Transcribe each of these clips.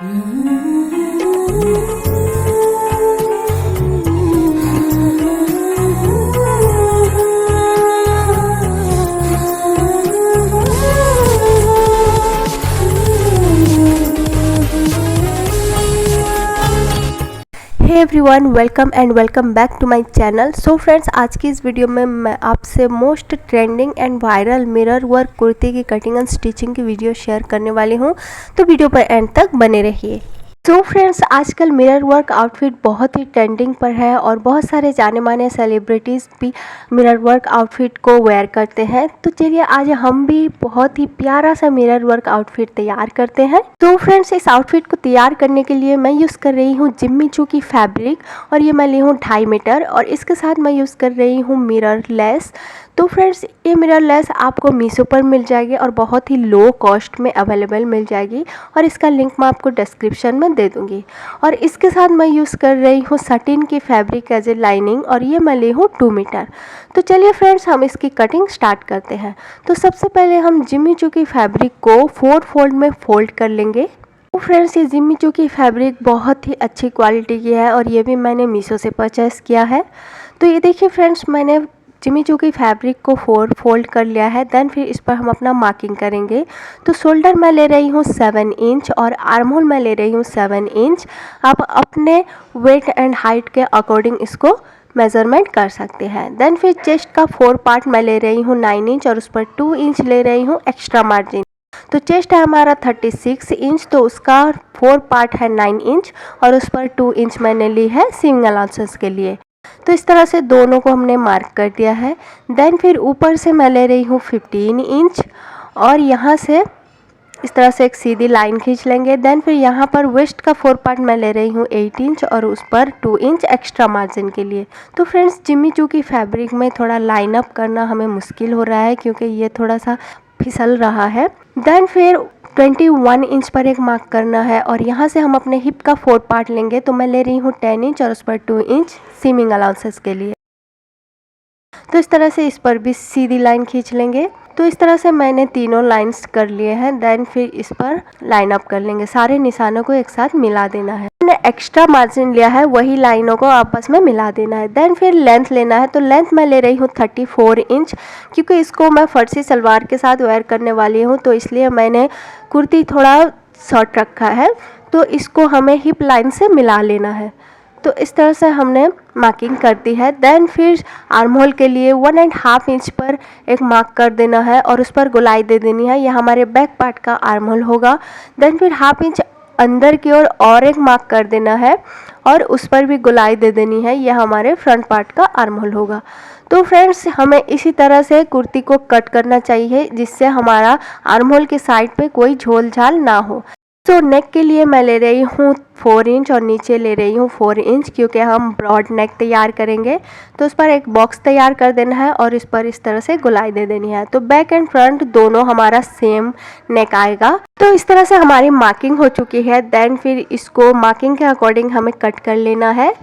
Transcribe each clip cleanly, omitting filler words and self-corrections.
Hey everyone, welcome and welcome back to my channel. So friends, आज की इस video में मैं आपसे most trending and viral mirror work kurti की कटिंग एंड स्टिचिंग की वीडियो शेयर करने वाली हूँ, तो वीडियो पर एंड तक बने रहिए। सो फ्रेंड्स, आजकल मिरर वर्क आउटफिट बहुत ही ट्रेंडिंग पर है और बहुत सारे जाने माने सेलिब्रिटीज़ भी मिरर वर्क आउटफिट को वेयर करते हैं। तो चलिए आज हम भी बहुत ही प्यारा सा मिरर वर्क आउटफिट तैयार करते हैं। तो फ्रेंड्स, इस आउटफिट को तैयार करने के लिए मैं यूज़ कर रही हूँ जिम्मी चू की फैब्रिक, और ये मैं ली हूँ 2.5 मीटर, और इसके साथ मैं यूज़ कर रही हूँ मिरर लेस। तो फ्रेंड्स, ये मिरर लेस आपको मीशो पर मिल जाएगी और बहुत ही लो कॉस्ट में अवेलेबल मिल जाएगी, और इसका लिंक मैं आपको डिस्क्रिप्शन में दे दूँगी। और इसके साथ मैं यूज़ कर रही हूँ सटिन की फैब्रिक एज ए लाइनिंग, और ये मैं ली हूँ 2 मीटर। तो चलिए फ्रेंड्स, हम इसकी कटिंग स्टार्ट करते हैं। तो सबसे पहले हम जिम्मी चू की फैब्रिक को 4 फोल्ड में फोल्ड कर लेंगे। तो फ्रेंड्स, ये जिम्मी चू की फैब्रिक बहुत ही अच्छी क्वालिटी की है और ये भी मैंने मीशो से परचेस किया है। तो ये देखिए फ्रेंड्स, मैंने जिम्मी चू की फैब्रिक को 4 फोल्ड कर लिया है। देन फिर इस पर हम अपना मार्किंग करेंगे। तो शोल्डर मैं ले रही हूँ 7 इंच और आर्म होल मैं ले रही हूँ 7 इंच। आप अपने वेट एंड हाइट के अकॉर्डिंग इसको मेज़रमेंट कर सकते हैं। देन फिर चेस्ट का 4 पार्ट मैं ले रही हूँ 9 इंच और उस पर 2 इंच ले रही हूँ एक्स्ट्रा मार्जिन। तो चेस्ट है हमारा 36 इंच, तो उसका 4 पार्ट है 9 इंच और उस पर 2 इंच मैंने ली है सीम अलाउंसेस के लिए। तो इस तरह से दोनों को हमने मार्क कर दिया है। देन फिर ऊपर से मैं ले रही हूँ 15 इंच और यहाँ से इस तरह से एक सीधी लाइन खींच लेंगे। देन फिर यहाँ पर वेस्ट का 4 पार्ट मैं ले रही हूँ 8 इंच और उस पर 2 इंच एक्स्ट्रा मार्जिन के लिए। तो फ्रेंड्स, जिम्मी चू की फैब्रिक में थोड़ा लाइन अप करना हमें मुश्किल हो रहा है क्योंकि ये थोड़ा सा फिसल रहा है। देन फिर 21 इंच पर एक मार्क करना है और यहाँ से हम अपने हिप का 4 पार्ट लेंगे। तो मैं ले रही हूँ 10 इंच और उस पर 2 इंच सीमिंग अलाउंसेस के लिए। तो इस तरह से इस पर भी सीधी लाइन खींच लेंगे। तो इस तरह से मैंने तीनों लाइंस कर लिए हैं। देन फिर इस पर लाइन अप कर लेंगे, सारे निशानों को एक साथ मिला देना है। मैंने एक्स्ट्रा मार्जिन लिया है, वही लाइनों को आपस में मिला देना है। देन फिर लेंथ लेना है। तो लेंथ मैं ले रही हूँ 34 इंच, क्योंकि इसको मैं फर्सी सलवार के साथ वेयर करने वाली हूँ, तो इसलिए मैंने कुर्ती थोड़ा शॉर्ट रखा है। तो इसको हमें हिप लाइन से मिला लेना है। तो इस तरह से हमने मार्किंग कर दी है। देन फिर आर्म होल के लिए 1.5 इंच पर एक मार्क कर देना है और उस पर गोलाई दे देनी है। यह हमारे बैक पार्ट का आर्म होल होगा। देन फिर 1/2 इंच अंदर की ओर और एक मार्क कर देना है और उस पर भी गोलाई दे देनी है। यह हमारे फ्रंट पार्ट का आर्म होल होगा। तो फ्रेंड्स, हमें इसी तरह से कुर्ती को कट करना चाहिए जिससे हमारा आर्म होल के साइड पे कोई झोल झाल ना हो। तो नेक के लिए मैं ले रही हूँ 4 इंच और नीचे ले रही हूँ 4 इंच, क्योंकि हम ब्रॉड नेक तैयार करेंगे। तो उस पर एक बॉक्स तैयार कर देना है और इस पर इस तरह से गोलाई दे देनी है। तो बैक एंड फ्रंट दोनों हमारा सेम नेक आएगा। तो इस तरह से हमारी मार्किंग हो चुकी है। देन फिर इसको मार्किंग के अकॉर्डिंग हमें कट कर लेना है।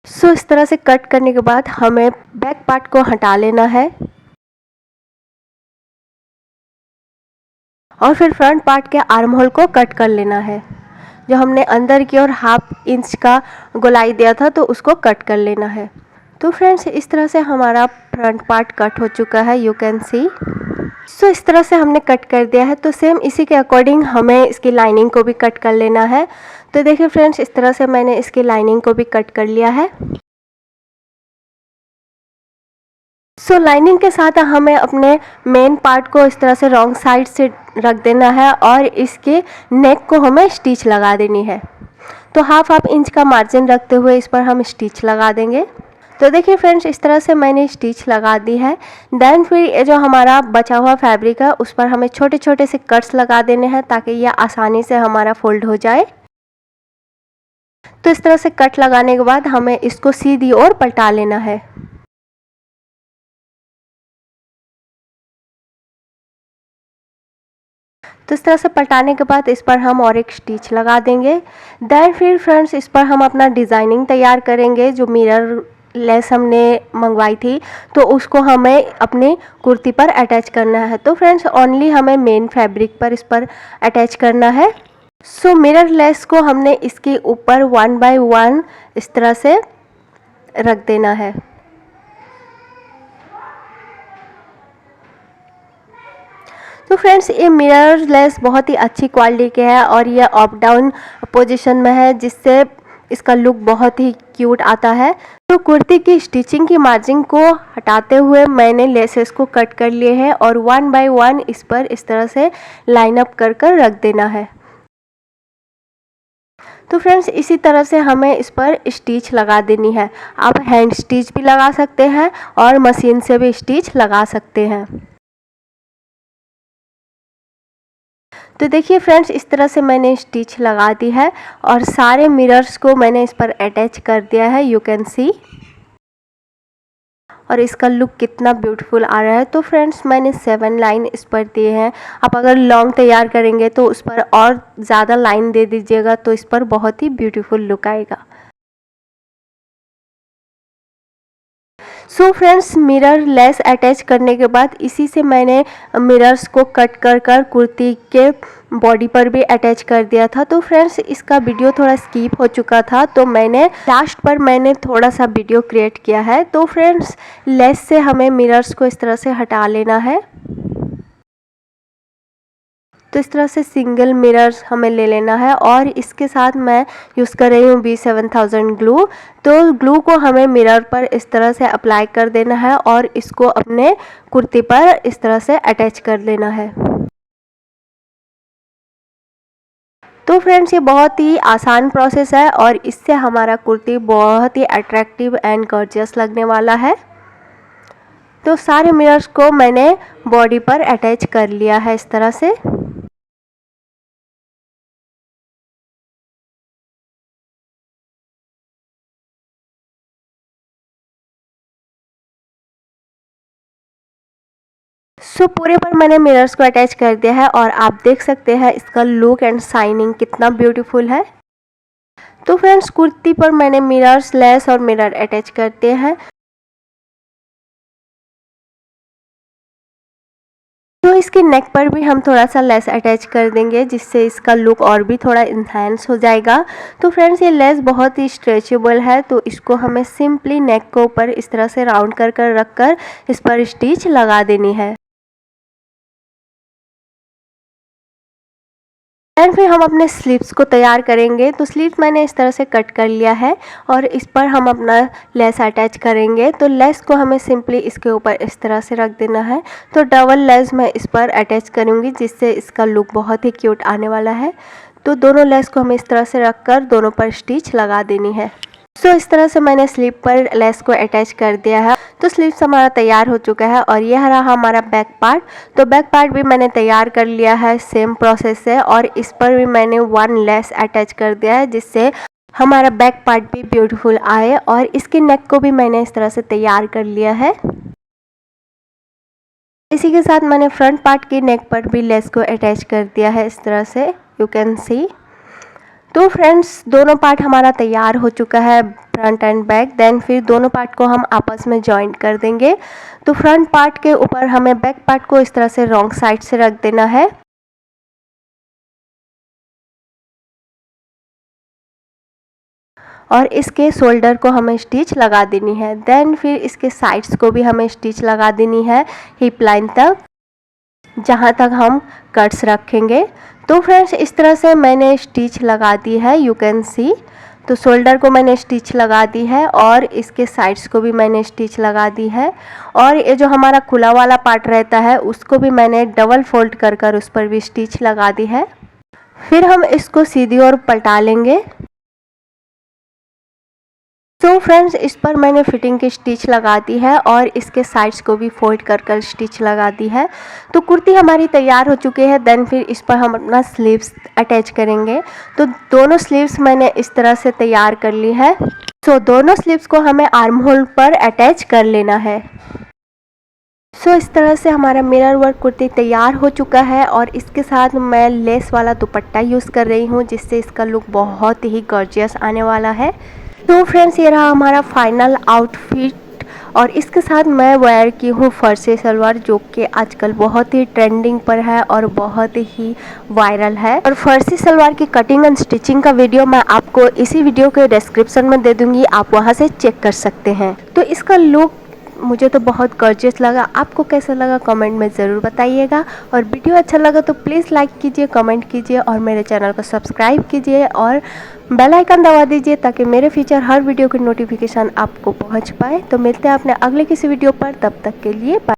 सो इस तरह से कट करने के बाद हमें बैक पार्ट को हटा लेना है और फिर फ्रंट पार्ट के आर्म होल को कट कर लेना है। जो हमने अंदर की ओर 1/2 इंच का गोलाई दिया था, तो उसको कट कर लेना है। तो फ्रेंड्स, इस तरह से हमारा फ्रंट पार्ट कट हो चुका है, यू कैन सी। सो इस तरह से हमने कट कर दिया है। तो सेम इसी के अकॉर्डिंग हमें इसकी लाइनिंग को भी कट कर लेना है। तो देखिए फ्रेंड्स, इस तरह से मैंने इसकी लाइनिंग को भी कट कर लिया है। सो लाइनिंग के साथ हमें अपने मेन पार्ट को इस तरह से रॉन्ग साइड से रख देना है और इसके नेक को हमें स्टिच लगा देनी है। तो 1/2 इंच का मार्जिन रखते हुए इस पर हम स्टिच लगा देंगे। तो देखिए फ्रेंड्स, इस तरह से मैंने स्टिच लगा दी है। देन फिर ये जो हमारा बचा हुआ फैब्रिक है उस पर हमें छोटे छोटे से कट्स लगा देने हैं ताकि यह आसानी से हमारा फोल्ड हो जाए। तो इस तरह से कट लगाने के बाद हमें इसको सीधी ओर पलटा लेना है। तो इस तरह से पलटाने के बाद इस पर हम और एक स्टिच लगा देंगे। देन फिर फ्रेंड्स, इस पर हम अपना डिज़ाइनिंग तैयार करेंगे जो मिरर लेस हमने मंगवाई थी तो उसको हमें अपनी कुर्ती पर अटैच करना है। तो फ्रेंड्स ओनली हमें मेन फैब्रिक पर इस पर अटैच करना है। सो मिरर लेस को हमने इसके ऊपर 1 बाय 1 इस तरह से रख देना है। तो फ्रेंड्स ये मिरर लेस बहुत ही अच्छी क्वालिटी के है और ये अप डाउन पोजीशन में है, जिससे इसका लुक बहुत ही क्यूट आता है। तो कुर्ती की स्टिचिंग की मार्जिन को हटाते हुए मैंने लेसेस को कट कर लिए हैं और 1 बाय 1 इस पर इस तरह से लाइन अप कर कर रख देना है। तो फ्रेंड्स इसी तरह से हमें इस पर स्टिच लगा देनी है। आप हैंड स्टिच भी लगा सकते हैं और मशीन से भी स्टिच लगा सकते हैं। तो देखिए फ्रेंड्स इस तरह से मैंने स्टिच लगा दी है और सारे मिरर्स को मैंने इस पर अटैच कर दिया है, यू कैन सी। और इसका लुक कितना ब्यूटीफुल आ रहा है। तो फ्रेंड्स मैंने 7 लाइन इस पर दिए हैं। आप अगर लॉन्ग तैयार करेंगे तो उस पर और ज़्यादा लाइन दे दीजिएगा तो इस पर बहुत ही ब्यूटीफुल लुक आएगा। So friends mirror less attach करने के बाद इसी से मैंने मिरर्स को कट कर कर कुर्ती के बॉडी पर भी अटैच कर दिया था। तो फ्रेंड्स इसका वीडियो थोड़ा स्किप हो चुका था तो मैंने लास्ट पर थोड़ा सा वीडियो क्रिएट किया है। तो फ्रेंड्स लेस से हमें मिरर्स को इस तरह से हटा लेना है। तो इस तरह से सिंगल मिरर्स हमें ले लेना है और इसके साथ मैं यूज़ कर रही हूँ B7000 ग्लू। तो ग्लू को हमें मिरर पर इस तरह से अप्लाई कर देना है और इसको अपने कुर्ती पर इस तरह से अटैच कर लेना है। तो फ्रेंड्स ये बहुत ही आसान प्रोसेस है और इससे हमारा कुर्ती बहुत ही अट्रैक्टिव एंड गॉर्जियस लगने वाला है। तो सारे मिरर्स को मैंने बॉडी पर अटैच कर लिया है इस तरह से। सो पूरे पर मैंने मिरर्स को अटैच कर दिया है और आप देख सकते हैं इसका लुक एंड शाइनिंग कितना ब्यूटीफुल है। तो फ्रेंड्स कुर्ती पर मैंने मिरर्स, लेस और मिरर अटैच करते हैं। तो इसके नेक पर भी हम थोड़ा सा लेस अटैच कर देंगे जिससे इसका लुक और भी थोड़ा इन्हांस हो जाएगा। तो फ्रेंड्स ये लेस बहुत ही स्ट्रेचेबल है तो इसको हमें सिंपली नेक के ऊपर इस तरह से राउंड कर कर रख कर इस पर स्टिच लगा देनी है। एंड फिर हम अपने स्लीव्स को तैयार करेंगे। तो स्लीव्स मैंने इस तरह से कट कर लिया है और इस पर हम अपना लेस अटैच करेंगे। तो लेस को हमें सिंपली इसके ऊपर इस तरह से रख देना है। तो डबल लेस मैं इस पर अटैच करूँगी जिससे इसका लुक बहुत ही क्यूट आने वाला है। तो दोनों लेस को हमें इस तरह से रख कर दोनों पर स्टिच लगा देनी है। सो इस तरह से मैंने स्लीव पर लेस को अटैच कर दिया है। तो स्लीव्स हमारा तैयार हो चुका है और यह रहा हमारा बैक पार्ट। तो बैक पार्ट भी मैंने तैयार कर लिया है सेम प्रोसेस से और इस पर भी मैंने 1 लेस अटैच कर दिया है जिससे हमारा बैक पार्ट भी ब्यूटीफुल आए। और इसके नेक को भी मैंने इस तरह से तैयार कर लिया है। इसी के साथ मैंने फ्रंट पार्ट की नेक पर भी लेस को अटैच कर दिया है इस तरह से, यू कैन सी। तो फ्रेंड्स दोनों पार्ट हमारा तैयार हो चुका है, फ्रंट एंड बैक। देन फिर दोनों पार्ट को हम आपस में जॉइंट कर देंगे। तो फ्रंट पार्ट के ऊपर हमें बैक पार्ट को इस तरह से रॉन्ग साइड से रख देना है और इसके शोल्डर को हमें स्टिच लगा देनी है। देन फिर इसके साइड्स को भी हमें स्टिच लगा देनी है हिप लाइन तक, जहाँ तक हम कट्स रखेंगे। तो फ्रेंड्स इस तरह से मैंने स्टिच लगा दी है, यू कैन सी। तो शोल्डर को मैंने स्टिच लगा दी है और इसके साइड्स को भी मैंने स्टिच लगा दी है। और ये जो हमारा खुला वाला पार्ट रहता है उसको भी मैंने डबल फोल्ड कर कर उस पर भी स्टिच लगा दी है। फिर हम इसको सीधी ओर पलटा लेंगे। तो फ्रेंड्स इस पर मैंने फिटिंग की स्टिच लगा दी है और इसके साइड्स को भी फोल्ड कर कर स्टिच लगा दी है। तो कुर्ती हमारी तैयार हो चुकी है। देन फिर इस पर हम अपना स्लीव्स अटैच करेंगे। तो दोनों स्लीव्स मैंने इस तरह से तैयार कर ली है। सो दोनों स्लीव्स को हमें आर्म होल पर अटैच कर लेना है। सो इस तरह से हमारा मिरर वर्क कुर्ती तैयार हो चुका है और इसके साथ मैं लेस वाला दुपट्टा यूज़ कर रही हूँ जिससे इसका लुक बहुत ही गॉर्जियस आने वाला है। तो फ्रेंड्स ये रहा हमारा फाइनल आउटफिट और इसके साथ मैं वेयर की हूँ फर्सी सलवार, जो कि आजकल बहुत ही ट्रेंडिंग पर है और बहुत ही वायरल है। और फर्सी सलवार की कटिंग एंड स्टिचिंग का वीडियो मैं आपको इसी वीडियो के डिस्क्रिप्शन में दे दूंगी, आप वहां से चेक कर सकते हैं। तो इसका लुक मुझे तो बहुत गॉर्जियस लगा, आपको कैसा लगा कमेंट में ज़रूर बताइएगा। और वीडियो अच्छा लगा तो प्लीज़ लाइक कीजिए, कमेंट कीजिए और मेरे चैनल को सब्सक्राइब कीजिए और बेल आइकन दबा दीजिए ताकि मेरे फ्यूचर हर वीडियो की नोटिफिकेशन आपको पहुंच पाए। तो मिलते हैं अपने अगले किसी वीडियो पर, तब तक के लिए बाय।